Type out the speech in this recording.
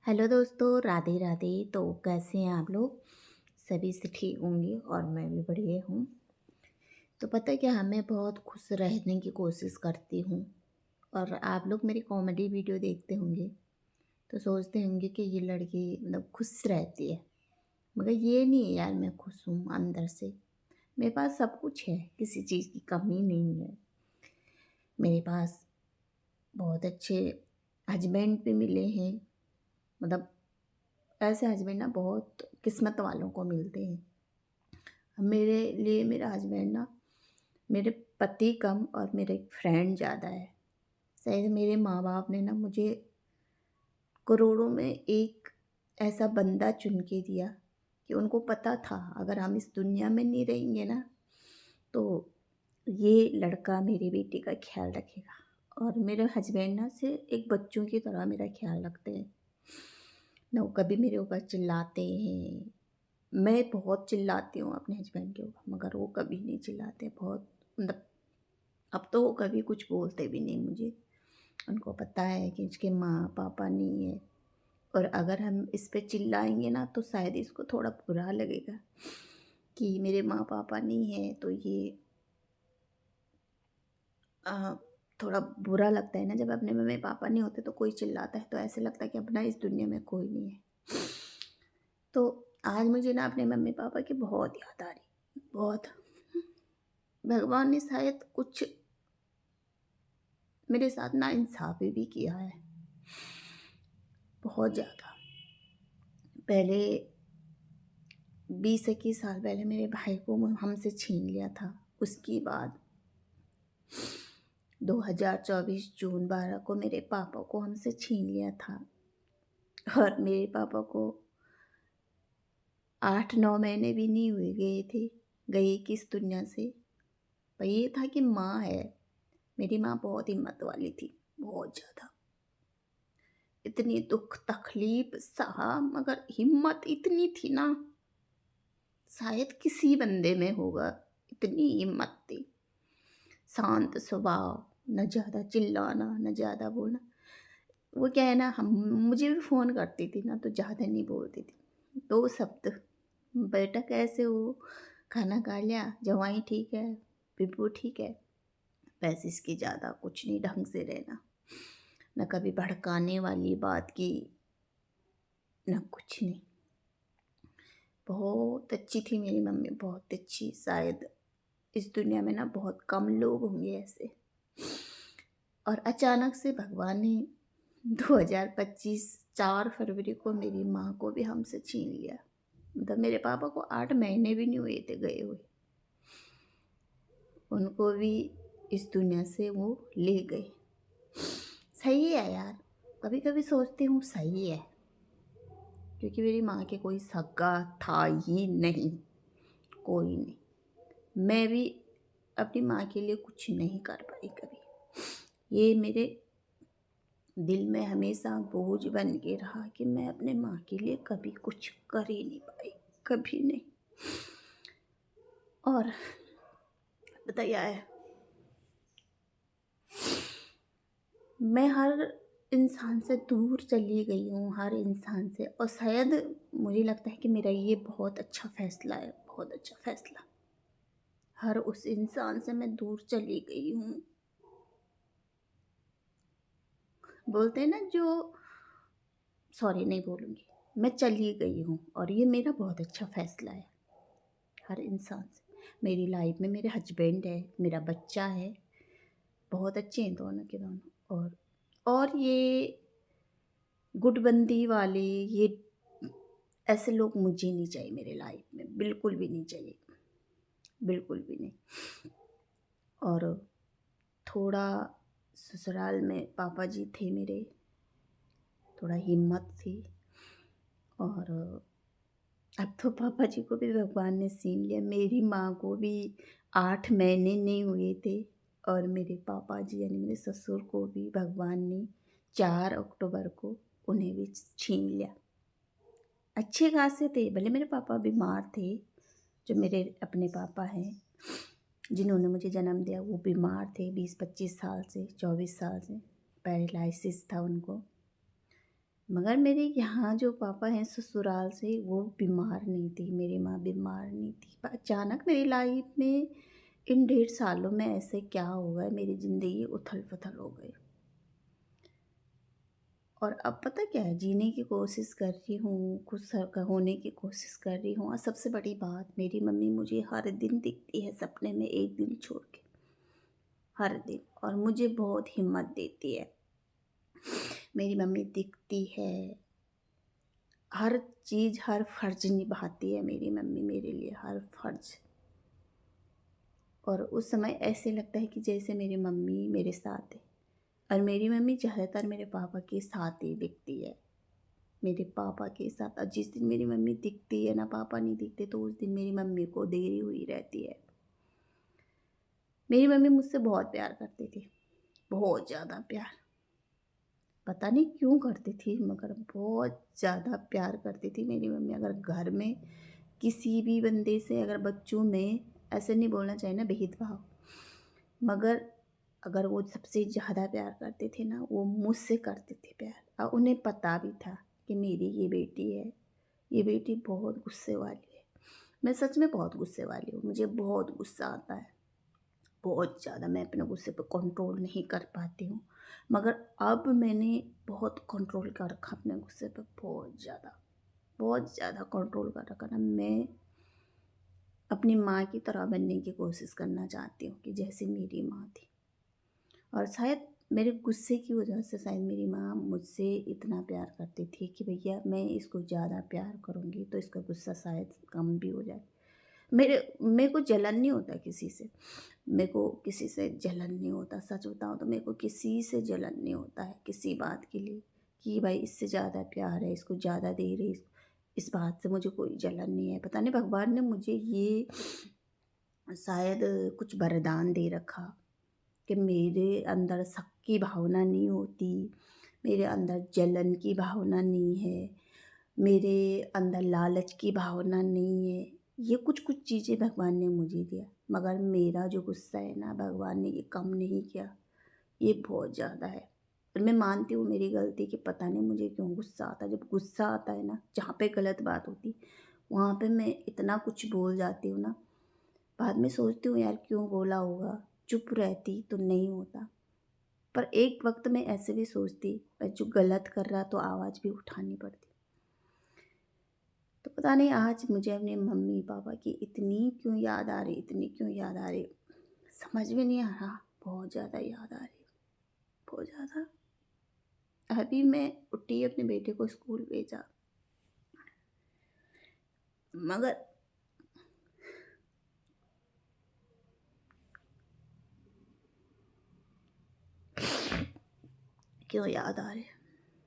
Hello दोस्तों, राधे राधे। तो कैसे हैं आप लोग? सभी से ठीक होंगे और मैं भी बढ़िया हूँ। तो पता है क्या, मैं बहुत खुश रहने की कोशिश करती हूँ। और आप लोग मेरी कॉमेडी वीडियो देखते होंगे तो सोचते होंगे कि ये लड़की मतलब खुश रहती है। मगर ये नहीं है यार, मैं खुश हूँ अंदर से। मेरे पास सब कुछ है, किसी चीज़ की कमी नहीं है। मेरे पास बहुत अच्छे हस्बैंड भी मिले हैं। मतलब ऐसे हस्बैंड ना बहुत किस्मत वालों को मिलते हैं। मेरे लिए मेरा हस्बैंड ना मेरे पति कम और मेरे फ्रेंड ज़्यादा है। शायद मेरे माँ बाप ने ना मुझे करोड़ों में एक ऐसा बंदा चुन के दिया कि उनको पता था अगर हम इस दुनिया में नहीं रहेंगे ना तो ये लड़का मेरी बेटी का ख्याल रखेगा। और मेरे हस्बैंड ना से एक बच्चों की तरह मेरा ख्याल रखते हैं। ना वो कभी मेरे ऊपर चिल्लाते हैं। मैं बहुत चिल्लाती हूँ अपने हस्बैंड के ऊपर, मगर वो कभी नहीं चिल्लाते। बहुत मतलब अब तो वो कभी कुछ बोलते भी नहीं मुझे। उनको पता है कि इसके माँ पापा नहीं है। और अगर हम इस पे चिल्लाएंगे ना तो शायद इसको थोड़ा बुरा लगेगा कि मेरे माँ पापा नहीं है। तो ये अ, थोड़ा बुरा लगता है ना, जब अपने मम्मी पापा नहीं होते तो कोई चिल्लाता है तो ऐसे लगता है कि अपना इस दुनिया में कोई नहीं है। तो आज मुझे ना अपने मम्मी पापा की बहुत याद आ रही, बहुत। भगवान ने शायद कुछ मेरे साथ ना इंसाफी भी किया है, बहुत ज़्यादा। पहले 20-21 साल पहले मेरे भाई को हमसे छीन लिया था। उसके बाद 2024 जून 12 को मेरे पापा को हमसे छीन लिया था। और मेरे पापा को 8-9 महीने भी नहीं हुए गए थे, गए किस दुनिया से। पर ये था कि माँ है। मेरी माँ बहुत हिम्मत वाली थी, बहुत ज़्यादा। इतनी दुख तकलीफ सहा मगर हिम्मत इतनी थी ना, शायद किसी बंदे में होगा। इतनी हिम्मत थी। शांत स्वभाव, न ज़्यादा चिल्लाना न ज़्यादा बोलना। वो क्या है ना, हम मुझे भी फ़ोन करती थी ना तो ज़्यादा नहीं बोलती थी। 2 शब्द, बेटा कैसे हो, खाना खा लिया, जवाई ठीक है, पिप्पू ठीक है। बस इसके ज़्यादा कुछ नहीं, ढंग से रहना। न कभी भड़काने वाली बात की, न कुछ नहीं। बहुत अच्छी थी मेरी मम्मी, बहुत अच्छी। शायद इस दुनिया में ना बहुत कम लोग होंगे ऐसे। और अचानक से भगवान ने 2025 4 फरवरी को मेरी माँ को भी हमसे छीन लिया। मतलब मेरे पापा को 8 महीने भी नहीं हुए थे गए हुए, उनको भी इस दुनिया से वो ले गए। सही है यार, कभी कभी सोचती हूँ सही है, क्योंकि मेरी माँ के कोई सगा था ही नहीं, कोई नहीं। मैं भी अपनी माँ के लिए कुछ नहीं कर पाई कभी। ये मेरे दिल में हमेशा बोझ बन के रहा कि मैं अपने माँ के लिए कभी कुछ कर ही नहीं पाई, कभी नहीं। और बताइए है, मैं हर इंसान से दूर चली गई हूँ, हर इंसान से। और शायद मुझे लगता है कि मेरा ये बहुत अच्छा फैसला है, बहुत अच्छा फैसला। हर उस इंसान से मैं दूर चली गई हूँ। बोलते हैं ना जो, सॉरी नहीं बोलूँगी, मैं चली गई हूँ और ये मेरा बहुत अच्छा फैसला है। हर इंसान से, मेरी लाइफ में मेरे हस्बैंड है, मेरा बच्चा है, बहुत अच्छे हैं दोनों के दोनों। और ये गुटबंदी वाले, ये ऐसे लोग मुझे नहीं चाहिए मेरे लाइफ में, बिल्कुल भी नहीं चाहिए, बिल्कुल भी नहीं। और थोड़ा ससुराल में पापा जी थे मेरे, थोड़ा हिम्मत थी। और अब तो पापा जी को भी भगवान ने छीन लिया। मेरी माँ को भी 8 महीने नहीं हुए थे। और मेरे पापा जी यानी मेरे ससुर को भी भगवान ने 4 अक्टूबर को उन्हें भी छीन लिया। अच्छे खासे थे, भले मेरे पापा बीमार थे। जो मेरे अपने पापा हैं जिन्होंने मुझे जन्म दिया, वो बीमार थे 20-25 साल से, 24 साल से। पैरालिसिस था उनको। मगर मेरे यहाँ जो पापा हैं ससुराल से वो बीमार नहीं थी, मेरी माँ बीमार नहीं थी। पर अचानक मेरी लाइफ में इन 1.5 सालों में ऐसे क्या हो गया, मेरी ज़िंदगी उथल-पुथल हो गई। और अब पता क्या है, जीने की कोशिश कर रही हूँ, होने की कोशिश कर रही हूँ, और सबसे बड़ी बात, मेरी मम्मी मुझे हर दिन दिखती है सपने में, एक दिन छोड़ के, हर दिन, और मुझे बहुत हिम्मत देती है। मेरी मम्मी दिखती है, हर चीज़, हर फ़र्ज़ निभाती है मेरी मम्मी मेरे लिए, हर फ़र्ज़। और उस समय ऐसे लगता है कि जैसे मेरी मम्मी मेरे साथ है, और मेरी मम्मी ज़्यादातर मेरे पापा के साथ ही दिखती है, मेरे पापा के साथ। और जिस दिन मेरी मम्मी दिखती है ना, पापा नहीं दिखते, तो उस दिन मेरी मम्मी को देरी हुई रहती है। मेरी मम्मी मुझसे बहुत प्यार करती थी, बहुत ज़्यादा प्यार। पता नहीं क्यों करती थी, मगर बहुत ज़्यादा प्यार करती थी मेरी मम्मी। अगर घर में किसी भी बंदे से, अगर बच्चों में, ऐसे नहीं बोलना चाहिए ना, भेदभाव, मगर अगर वो सबसे ज़्यादा प्यार करते थे ना, वो मुझसे करते थे प्यार। और उन्हें पता भी था कि मेरी ये बेटी है, ये बेटी बहुत गुस्से वाली है। मैं सच में बहुत गुस्से वाली हूँ, मुझे बहुत गुस्सा आता है, बहुत ज़्यादा। मैं अपने गुस्से पे कंट्रोल नहीं कर पाती हूँ, मगर अब मैंने बहुत कंट्रोल कर रखा अपने गुस्से पे, बहुत ज़्यादा कंट्रोल कर रखा ना। मैं अपनी माँ की तरह बनने की कोशिश करना चाहती हूँ, कि जैसे मेरी माँ थी। और शायद मेरे गुस्से की वजह से शायद मेरी माँ मुझसे इतना प्यार करती थी कि भैया मैं इसको ज़्यादा प्यार करूँगी तो इसका गुस्सा शायद कम भी हो जाए। मेरे को जलन नहीं होता किसी से, मेरे को किसी से जलन नहीं होता। सच बताऊँ तो मेरे को किसी से जलन नहीं होता है किसी बात के लिए, कि भाई इससे ज़्यादा प्यार है, इसको ज़्यादा दे रही, इस बात से मुझे कोई जलन नहीं है। पता नहीं भगवान ने मुझे ये शायद कुछ वरदान दे रखा, कि मेरे अंदर शक की भावना नहीं होती, मेरे अंदर जलन की भावना नहीं है, मेरे अंदर लालच की भावना नहीं है। ये कुछ-कुछ चीज़ें भगवान ने मुझे दिया, मगर मेरा जो गुस्सा है ना, भगवान ने ये कम नहीं किया, ये बहुत ज़्यादा है। और मैं मानती हूँ मेरी गलती, कि पता नहीं मुझे क्यों गुस्सा आता है। जब गुस्सा आता है ना, जहाँ पे गलत बात होती, वहाँ पे मैं इतना कुछ बोल जाती हूँ ना, बाद में सोचती हूँ यार क्यों बोला होगा, चुप रहती तो नहीं होता। पर एक वक़्त में ऐसे भी सोचती, पर जो गलत कर रहा तो आवाज़ भी उठानी पड़ती। तो पता नहीं आज मुझे अपने मम्मी-पापा की इतनी क्यों याद आ रही, इतनी क्यों याद आ रही, समझ में नहीं आ रहा। बहुत ज़्यादा याद आ रही, बहुत ज़्यादा। अभी मैं उठी, अपने बेटे को स्कूल भेजा, मगर क्यों याद आ रहे।